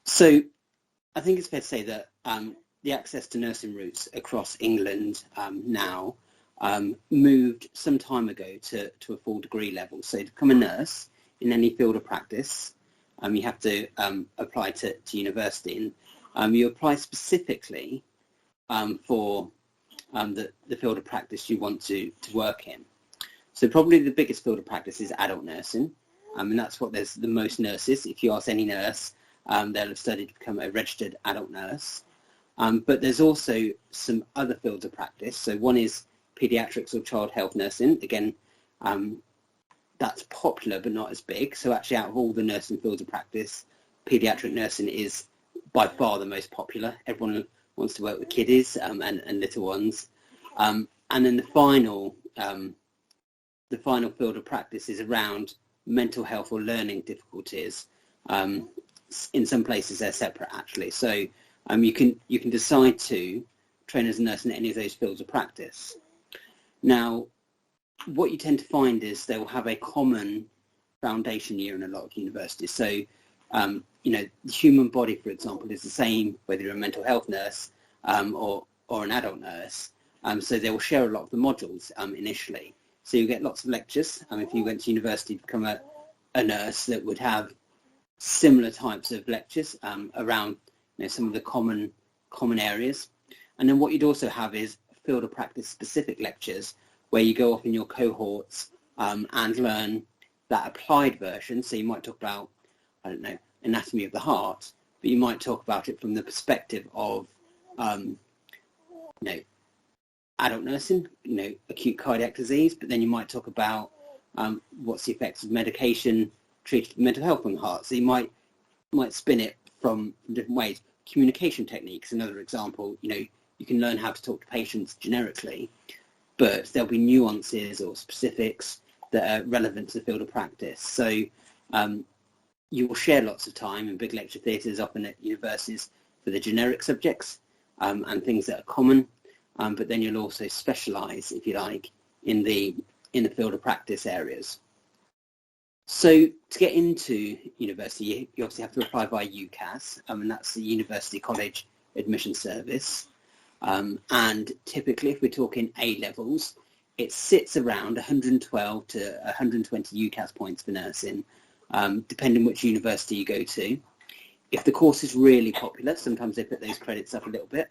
So I think it's fair to say that the access to nursing routes across England now moved some time ago to a full degree level. So to become a nurse in any field of practice, you have to apply to university, and you apply specifically for the field of practice you want to work in. So probably the biggest field of practice is adult nursing, and that's what there's the most nurses. If you ask any nurse, they'll have studied to become a registered adult nurse. But there's also some other fields of practice. So one is paediatrics or child health nursing. Again, that's popular but not as big. So actually out of all the nursing fields of practice, paediatric nursing is by far the most popular. Everyone wants to work with kiddies and little ones. And then the final field of practice is around mental health or learning difficulties. In some places they're separate actually. So you can decide to train as a nurse in any of those fields of practice. Now, what you tend to find is they will have a common foundation year in a lot of universities. So, the human body, for example, is the same whether you're a mental health nurse or an adult nurse. So they will share a lot of the modules initially. So you get lots of lectures. If you went to university to become a nurse, that would have similar types of lectures around some of the common areas. And then what you'd also have is field of practice specific lectures where you go off in your cohorts and learn that applied version. So you might talk about, I don't know, anatomy of the heart, but you might talk about it from the perspective of, adult nursing, acute cardiac disease, but then you might talk about what's the effects of medication treated mental health on the heart. So you might spin it from different ways. Communication techniques, another example, you can learn how to talk to patients generically, but there'll be nuances or specifics that are relevant to the field of practice. So you will share lots of time in big lecture theatres, often at universities, for the generic subjects and things that are common, but then you'll also specialise, if you like, in the field of practice areas. So to get into university, you obviously have to apply via UCAS, and that's the University College Admission Service. And typically, if we're talking A-levels, it sits around 112 to 120 UCAS points for nursing, depending which university you go to. If the course is really popular, sometimes they put those credits up a little bit.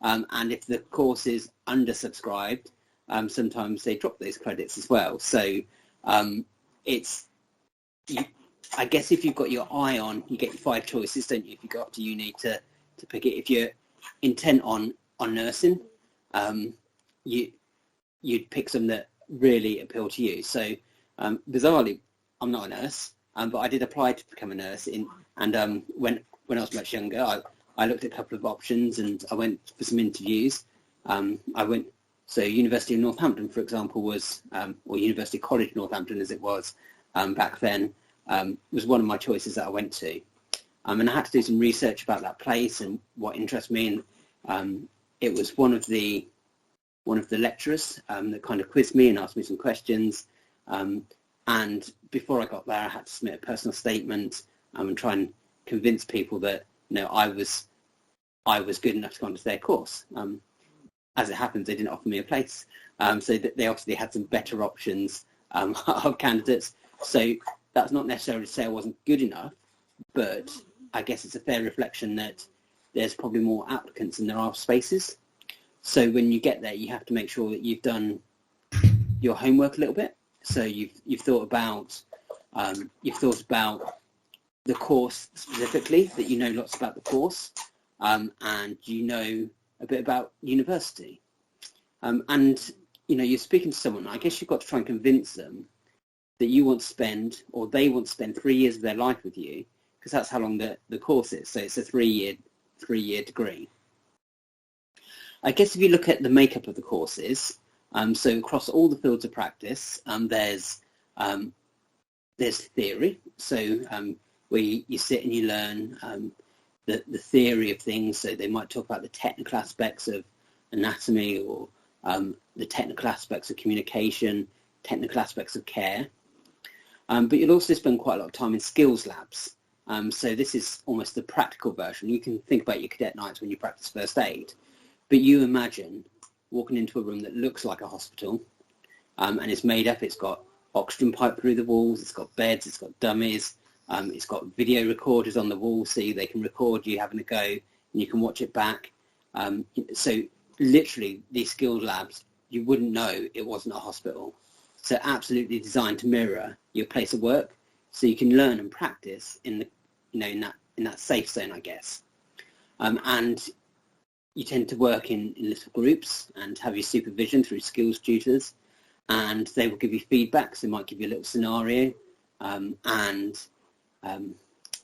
And if the course is undersubscribed, sometimes they drop those credits as well. So I guess if you've got your eye on, you get 5 choices, don't you, if you go up to uni to pick it. If you're intent on nursing, you'd pick some that really appeal to you. So bizarrely, I'm not a nurse, but I did apply to become a nurse. When I was much younger, I looked at a couple of options and I went for some interviews. So University of Northampton, for example, was, or University College Northampton as it was back then, was one of my choices that I went to. And I had to do some research about that place and what interests me. And it was one of the lecturers that kind of quizzed me and asked me some questions. And before I got there, I had to submit a personal statement and try and convince people that I was good enough to go onto their course. As it happens, they didn't offer me a place, so they obviously had some better options of candidates. So that's not necessarily to say I wasn't good enough, but I guess it's a fair reflection that there's probably more applicants than there are spaces. So when you get there, you have to make sure that you've done your homework a little bit. So you've thought about the course specifically, that you know lots about the course, and you know a bit about university. And you're speaking to someone, I guess you've got to try and convince them that you want to spend, or they want to spend 3 years of their life with you, because that's how long the course is. So it's a three-year degree. I guess if you look at the makeup of the courses, so across all the fields of practice, there's theory. So where you sit and you learn the theory of things. So they might talk about the technical aspects of anatomy, or the technical aspects of communication, technical aspects of care. But you'll also spend quite a lot of time in skills labs. So this is almost the practical version. You can think about your cadet nights when you practice first aid, but you imagine walking into a room that looks like a hospital, and it's made up. It's got oxygen pipe through the walls. It's got beds. It's got dummies. It's got video recorders on the wall, so they can record you having a go, and you can watch it back. So literally, these skilled labs, you wouldn't know it wasn't a hospital. So absolutely designed to mirror your place of work, so you can learn and practice in the, in that safe zone, I guess. And you tend to work in little groups and have your supervision through skills tutors, and they will give you feedback. So they might give you a little scenario, and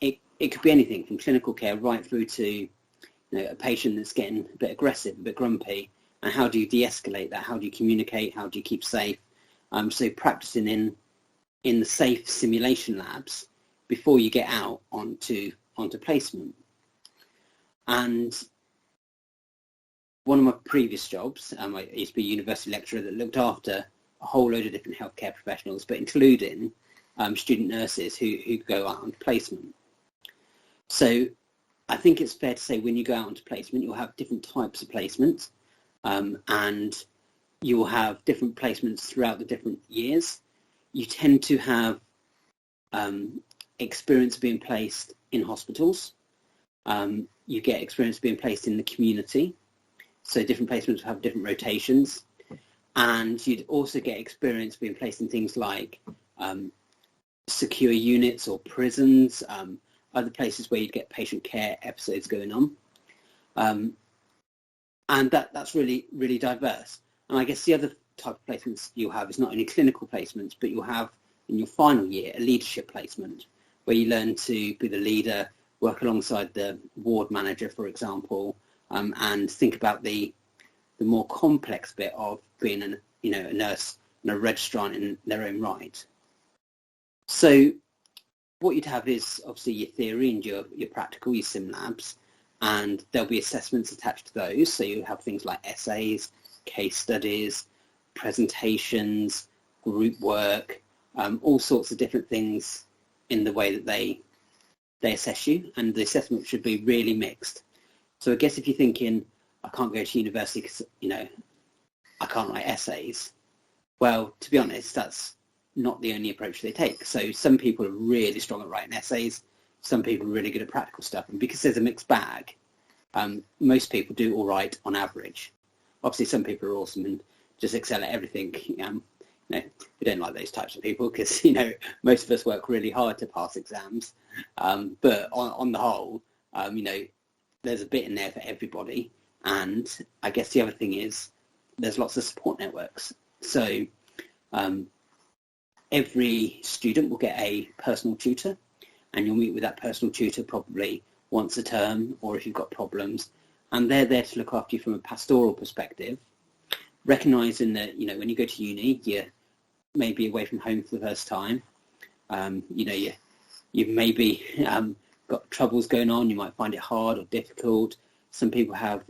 it could be anything from clinical care right through to a patient that's getting a bit aggressive, a bit grumpy, and how do you de-escalate that? How do you communicate? How do you keep safe? So practicing in the safe simulation labs before you get out onto placement. And one of my previous jobs, I used to be a university lecturer that looked after a whole load of different healthcare professionals, but including student nurses who go out on placement. So I think it's fair to say when you go out onto placement, you'll have different types of placements, and you will have different placements throughout the different years. You tend to have experience being placed in hospitals. You get experience being placed in the community. So different placements will have different rotations. And you'd also get experience being placed in things like secure units or prisons, other places where you'd get patient care episodes going on. And that's really, really diverse. And I guess the other type of placements you'll have is not only clinical placements, but you'll have in your final year a leadership placement where you learn to be the leader, work alongside the ward manager, for example, and think about the more complex bit of being a nurse and a registrant in their own right. So what you'd have is obviously your theory and your practical, your sim labs, and there'll be assessments attached to those. So you have things like essays, case studies, presentations, group work, all sorts of different things in the way that they assess you, and the assessment should be really mixed. So I guess if you're thinking, I can't go to university because, I can't write essays, well, to be honest, that's not the only approach they take. So some people are really strong at writing essays, some people are really good at practical stuff, and because there's a mixed bag, most people do all right on average. Obviously, some people are awesome and just excel at everything. We don't like those types of people because, most of us work really hard to pass exams. But on the whole, there's a bit in there for everybody. And I guess the other thing is there's lots of support networks. So every student will get a personal tutor, and you'll meet with that personal tutor probably once a term, or if you've got problems. And they're there to look after you from a pastoral perspective, recognising that, when you go to uni, you're maybe away from home for the first time. You've maybe got troubles going on. You might find it hard or difficult. Some people have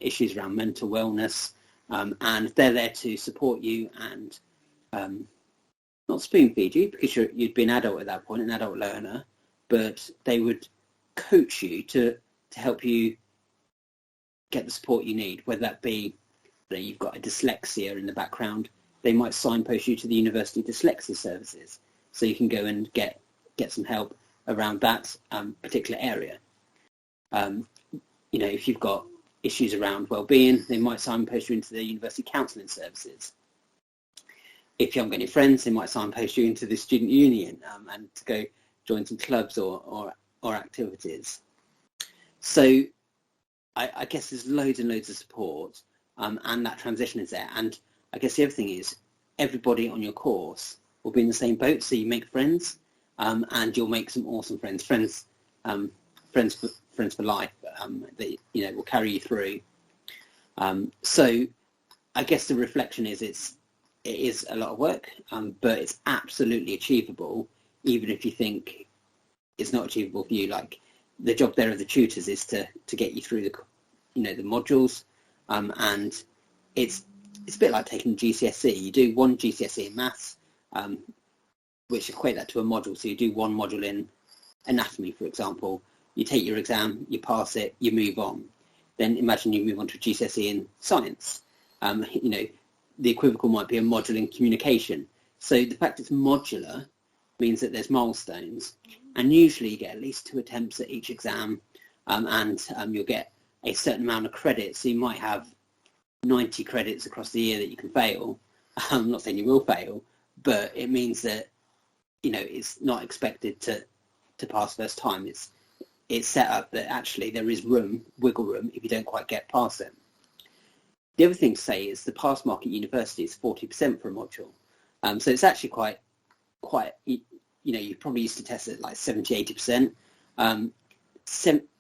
issues around mental wellness, and they're there to support you and not spoon feed you, because you'd be an adult at that point, an adult learner, but they would coach you to help you get the support you need, whether that be you've got a dyslexia in the background. They might signpost you to the university dyslexia services, so you can go and get some help around that particular area. If you've got issues around well-being, they might signpost you into the university counselling services. If you haven't got any friends, they might signpost you into the student union and to go join some clubs or activities. So I guess there's loads and loads of support, and that transition is there. And I guess the other thing is everybody on your course will be in the same boat, so you make friends, and you'll make some awesome friends for life that will carry you through. So I guess the reflection is it is a lot of work, but it's absolutely achievable, even if you think it's not achievable for you. Like the job there of the tutors is to get you through the modules, and it's a bit like taking GCSE. You do one GCSE in maths, which equate that to a module. So you do one module in anatomy, for example. You take your exam, you pass it, you move on. Then imagine you move on to a GCSE in science. The equivocal might be a module in communication. So the fact it's modular means that there's milestones, and usually you get at least 2 attempts at each exam, and you'll get a certain amount of credit. So you might have 90 credits across the year that you can fail. I'm not saying you will fail, but it means that it's not expected to pass first time. It's set up that actually there is wiggle room if you don't quite get past it. The other thing to say is the pass mark at university is 40% for a module. So it's actually quite, you probably used to test it like 70, 80%.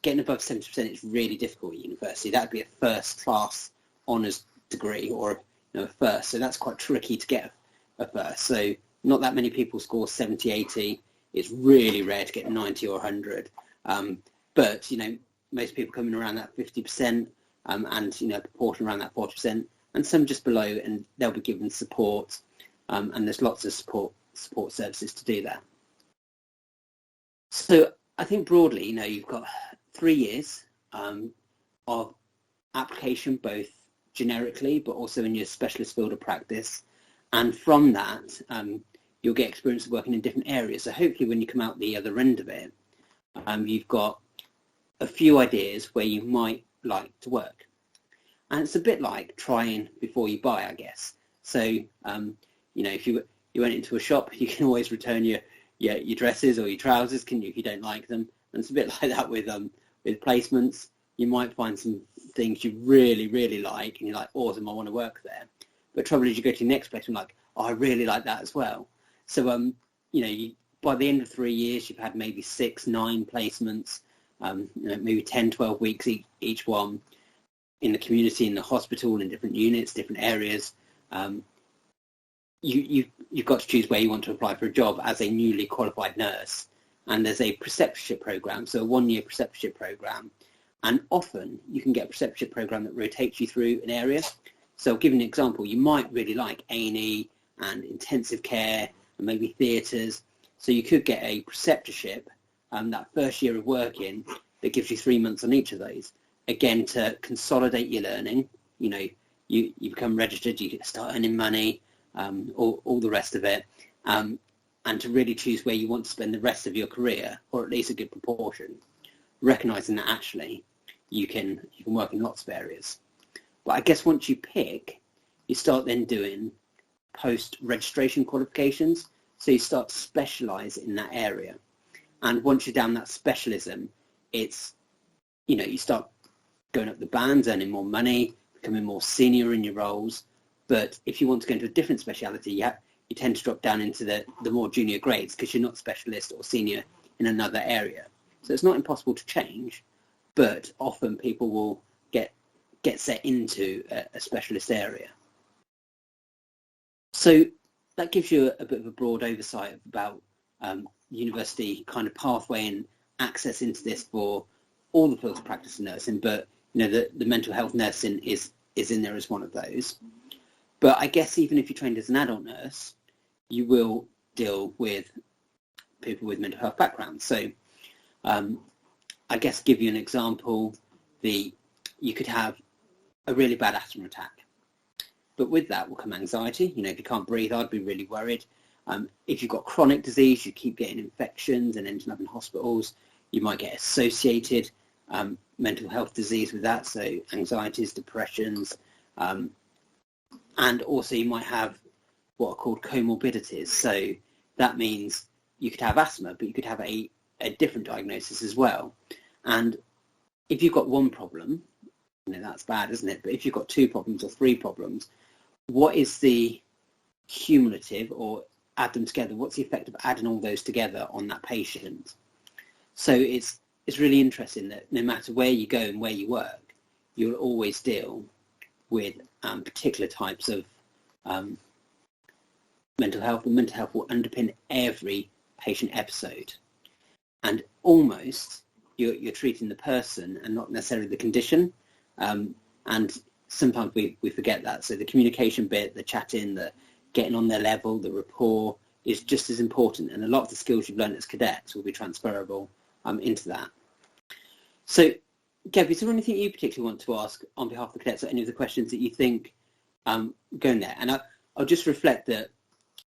Getting above 70% is really difficult at university. That would be a first class honours degree or a first. So that's quite tricky to get a first. So not that many people score 70, 80. It's really rare to get 90 or 100. But, most people come in around that 50%. And a proportion around that 40%, and some just below, and they'll be given support, and there's lots of support services to do that. So I think broadly, you've got 3 years of application, both generically but also in your specialist field of practice, and from that you'll get experience of working in different areas. So hopefully when you come out the other end of it, you've got a few ideas where you might like to work. And it's a bit like trying before you buy, I guess. So if you went into a shop, you can always return your dresses or your trousers, can you, if you don't like them. And it's a bit like that with placements. You might find some things you really, really like, and you're like, awesome, I want to work there. But the trouble is, you go to your next place and like, oh, I really like that as well. So by the end of 3 years, you've had maybe 6, 9 placements. Maybe 10, 12 weeks each one in the community, in the hospital, in different units, different areas. You've got to choose where you want to apply for a job as a newly qualified nurse. And there's a preceptorship program, so a 1-year preceptorship program. And often you can get a preceptorship program that rotates you through an area. So I'll give you an example. You might really like A&E and intensive care and maybe theatres. So you could get a preceptorship that first year of working that gives you 3 months on each of those. Again, to consolidate your learning, you become registered, you start earning money, all the rest of it, and to really choose where you want to spend the rest of your career, or at least a good proportion, recognising that actually you can work in lots of areas. But I guess once you pick, you start then doing post-registration qualifications, so you start to specialise in that area. And once you're down that specialism, it's, you start going up the bands, earning more money, becoming more senior in your roles. But if you want to go into a different speciality, you tend to drop down into the more junior grades because you're not specialist or senior in another area. So it's not impossible to change, but often people will get set into a specialist area. So that gives you a bit of a broad oversight about university kind of pathway and access into this for all the fields of practice in nursing, but the mental health nursing is in there as one of those. But I guess even if you're trained as an adult nurse, you will deal with people with mental health backgrounds. So I guess give you an example, you could have a really bad asthma attack, but with that will come anxiety. If you can't breathe, I'd be really worried. If you've got chronic disease, you keep getting infections and ending up in hospitals. You might get associated mental health disease with that, so anxieties, depressions, and also you might have what are called comorbidities. So that means you could have asthma, but you could have a different diagnosis as well. And if you've got one problem, that's bad, isn't it? But if you've got 2 problems or 3 problems, what is the cumulative, or add them together, what's the effect of adding all those together on that patient? So it's really interesting that no matter where you go and where you work, you'll always deal with particular types of mental health, and mental health will underpin every patient episode. And almost you're treating the person and not necessarily the condition. And sometimes we forget that. So the communication bit, the chatting, the getting on their level, the rapport, is just as important, and a lot of the skills you've learned as cadets will be transferable into that. So, Gav, is there anything you particularly want to ask on behalf of the cadets, or any of the questions that you think go in there? And I'll just reflect that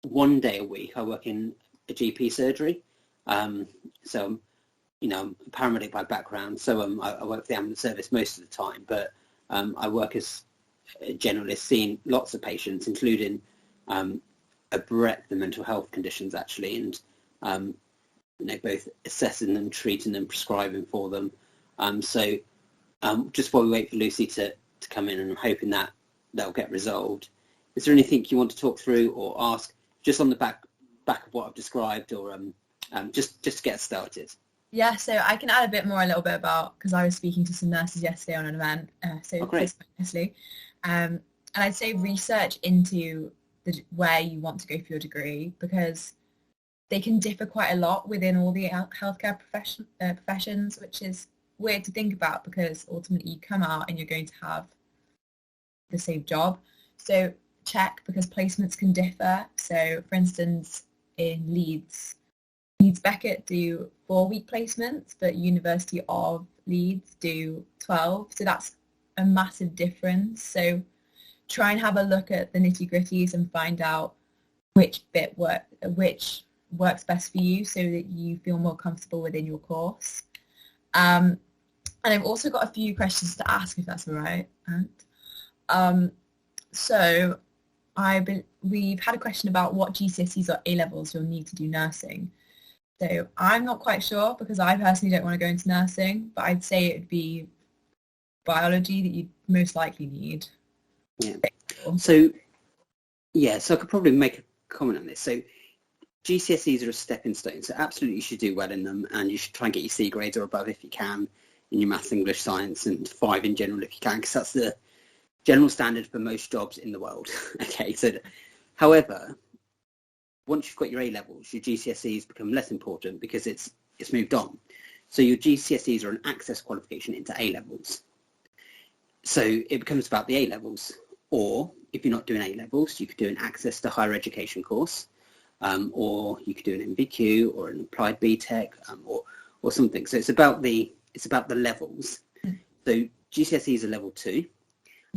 1 day a week I work in a GP surgery. So, I'm a paramedic by background, so I work for the ambulance service most of the time, but I work as a generalist, seeing lots of patients, including a breadth of mental health conditions, actually, and both assessing them, treating them, prescribing for them. So just while we wait for Lucy to come in, and I'm hoping that that'll get resolved, is there anything you want to talk through or ask just on the back of what I've described, or just to get started? Yeah, so I can add a little bit about, because I was speaking to some nurses yesterday on an event, honestly, and I'd say research into where you want to go for your degree, because they can differ quite a lot within all the healthcare professions, which is weird to think about, because ultimately you come out and you're going to have the same job. So check, because placements can differ. So for instance, in Leeds Beckett do 4-week placements, but University of Leeds do 12. So that's a massive difference. So try and have a look at the nitty-gritties and find out which works best for you, so that you feel more comfortable within your course. And I've also got a few questions to ask, if that's all right, Ant. So we've had a question about what GCSEs or A-levels you'll need to do nursing. So I'm not quite sure, because I personally don't want to go into nursing, but I'd say it'd be biology that you'd most likely need. Yeah. So I could probably make a comment on this. So GCSEs are a stepping stone, so absolutely you should do well in them, and you should try and get your C grades or above if you can in your maths, English, science, and 5 in general if you can, because that's the general standard for most jobs in the world. Okay, so however, once you've got your A-levels, your GCSEs become less important, because it's moved on. So your GCSEs are an access qualification into A-levels. So it becomes about the A-levels, or if you're not doing A-levels, you could do an access to higher education course, or you could do an MVQ or an applied BTEC, or something. So it's about the levels. So GCSEs are level 2,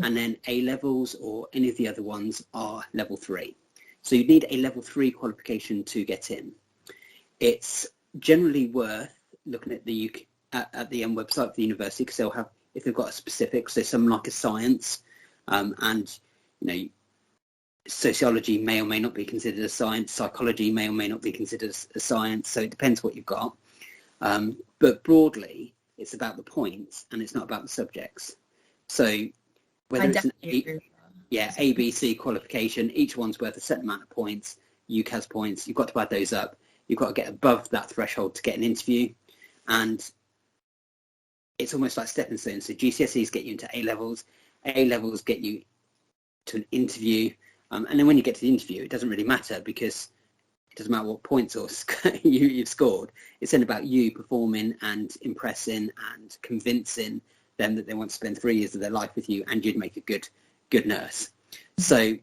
and then A-levels or any of the other ones are level 3. So you need a level 3 qualification to get in. It's generally worth looking at the website of the university, because they'll have, if they've got a specific, so something like a science, and sociology may or may not be considered a science, psychology may or may not be considered a science, so it depends what you've got. But broadly, it's about the points, and it's not about the subjects. So whether it's an ABC qualification, each one's worth a certain amount of points, UCAS points, you've got to add those up, you've got to get above that threshold to get an interview, and it's almost like stepping stones. So GCSEs get you into A-levels, A-levels get you to an interview, and then when you get to the interview, it doesn't really matter, because it doesn't matter what points or you've scored. It's then about you performing and impressing and convincing them that they want to spend 3 years of their life with you, and you'd make a good nurse. So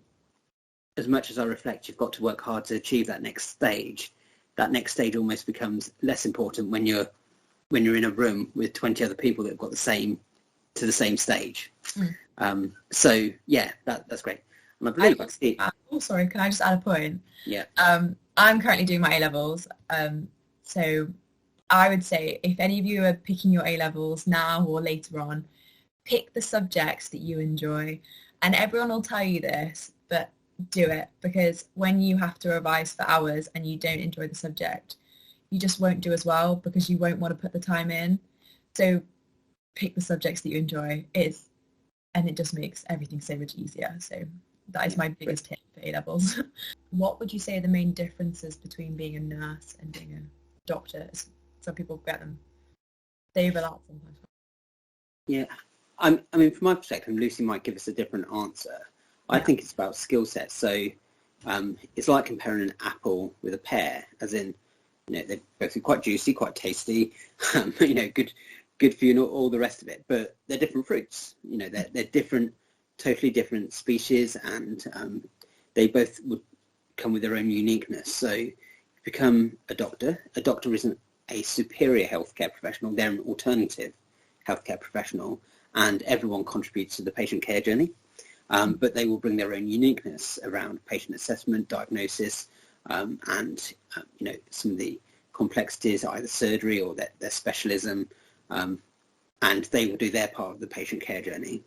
as much as I reflect, you've got to work hard to achieve that next stage. That next stage almost becomes less important when you're in a room with 20 other people that have got the same stage. So yeah, that's great. And I believe sorry, can I just add a point? Yeah. I'm currently doing my A-levels, so I would say if any of you are picking your A-levels now or later on, pick the subjects that you enjoy. And everyone will tell you this, but do it, because when you have to revise for hours and you don't enjoy the subject, you just won't do as well, because you won't want to put the time in. So pick the subjects that you enjoy, and it just makes everything so much easier. So that is my biggest tip for A-levels. What would you say are the main differences between being a nurse and being a doctor? Some people get them. They overlap sometimes. Yeah. I mean, from my perspective, Lucy might give us a different answer. I think it's about skill sets. So it's like comparing an apple with a pear, as in, they're both quite juicy, quite tasty, good for you and all the rest of it. But they're different fruits. They're different, totally different species, and they both would come with their own uniqueness. So you become a doctor. A doctor isn't a superior healthcare professional. They're an alternative healthcare professional, and everyone contributes to the patient care journey. But they will bring their own uniqueness around patient assessment, diagnosis, and some of the complexities, either surgery or their specialism, and they will do their part of the patient care journey.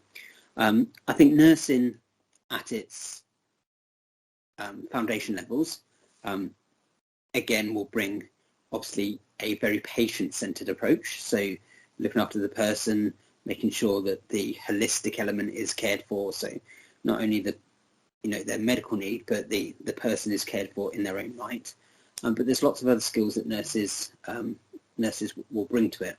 I think nursing at its foundation levels, again, will bring obviously a very patient-centered approach. So looking after the person, making sure that the holistic element is cared for. So not only their medical need, but the person is cared for in their own right. But there's lots of other skills that nurses will bring to it.